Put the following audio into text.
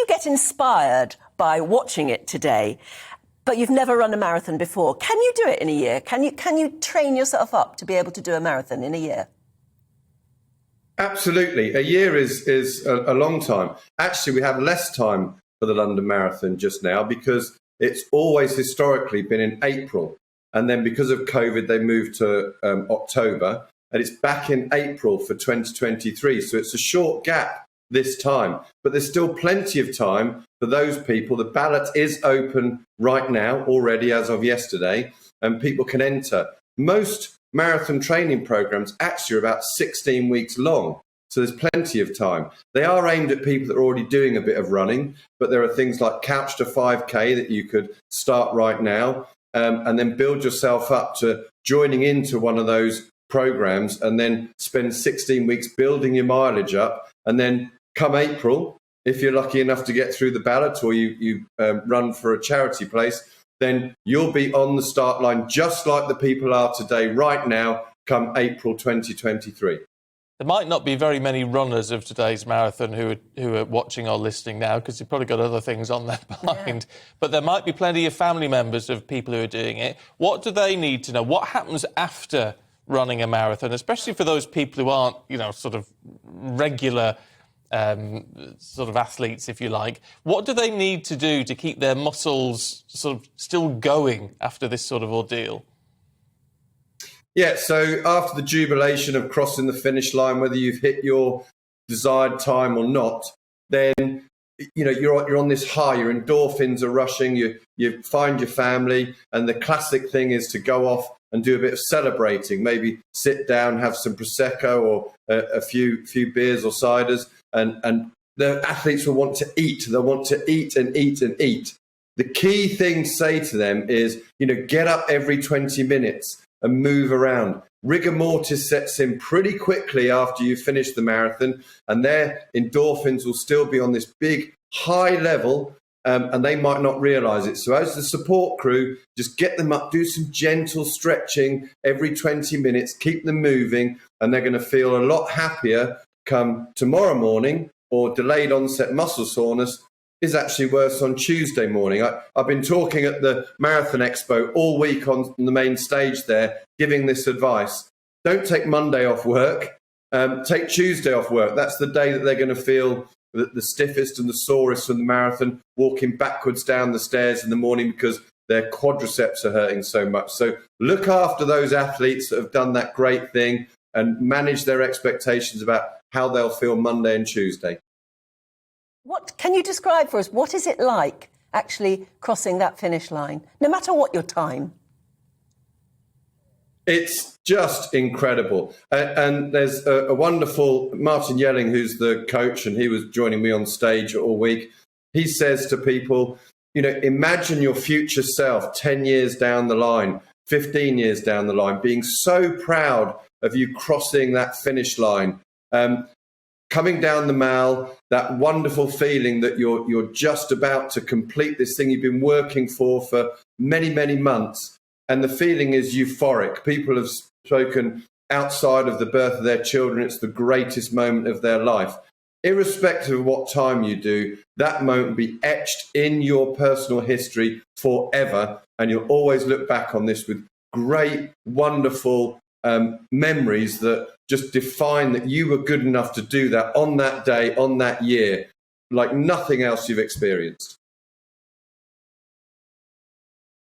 you get inspired by watching it today, but you've never run a marathon before, can you do it in a year? Can you train yourself up to be able to do a marathon in a year? Absolutely. A year is a long time. Actually, we have less time for the London Marathon just now because it's always historically been in April. And then because of COVID, they moved to October, and it's back in April for 2023. So it's a short gap this time, but there's still plenty of time for those people. The ballot is open right now already as of yesterday, and people can enter. Most marathon training programs actually are about 16 weeks long. So there's plenty of time. They are aimed at people that are already doing a bit of running, but there are things like Couch to 5K that you could start right now, and then build yourself up to joining into one of those programs, and then spend 16 weeks building your mileage up. And then come April, if you're lucky enough to get through the ballot or you run for a charity place, then you'll be on the start line just like the people are today, right now, come April 2023. There might not be very many runners of today's marathon who are watching or listening now, because you've probably got other things on their mind. Yeah. But there might be plenty of family members of people who are doing it. What do they need to know? What happens after running a marathon, especially for those people who aren't, sort of regular sort of athletes, if you like? What do they need to do to keep their muscles sort of still going after this sort of ordeal? Yeah, so after the jubilation of crossing the finish line, whether you've hit your desired time or not, then you're on this high. Your endorphins are rushing. You find your family, and the classic thing is to go off and do a bit of celebrating. Maybe sit down, have some prosecco or a few beers or ciders, and the athletes will want to eat. They'll want to eat and eat and eat. The key thing to say to them is, get up every 20 minutes and move around. Rigor mortis sets in pretty quickly after you finish the marathon, and their endorphins will still be on this big high level, and they might not realize it. So as the support crew, just get them up, do some gentle stretching every 20 minutes, keep them moving, and they're going to feel a lot happier come tomorrow morning. Or delayed onset muscle soreness is actually worse on Tuesday morning. I've been talking at the Marathon Expo all week on the main stage there, giving this advice. Don't take Monday off work. Take Tuesday off work. That's the day that they're going to feel the stiffest and the sorest from the marathon, walking backwards down the stairs in the morning because their quadriceps are hurting so much. So look after those athletes that have done that great thing and manage their expectations about how they'll feel Monday and Tuesday. What can you describe for us? What is it like actually crossing that finish line, no matter what your time? It's just incredible. And there's a wonderful Martin Yelling, who's the coach, and he was joining me on stage all week. He says to people, imagine your future self 10 years down the line, 15 years down the line, being so proud of you crossing that finish line. Coming down the mile, that wonderful feeling that you're just about to complete this thing you've been working for many, many months. And the feeling is euphoric. People have spoken outside of the birth of their children. It's the greatest moment of their life. Irrespective of what time you do, that moment will be etched in your personal history forever. And you'll always look back on this with great, wonderful memories that just define that you were good enough to do that on that day, on that year, like nothing else you've experienced.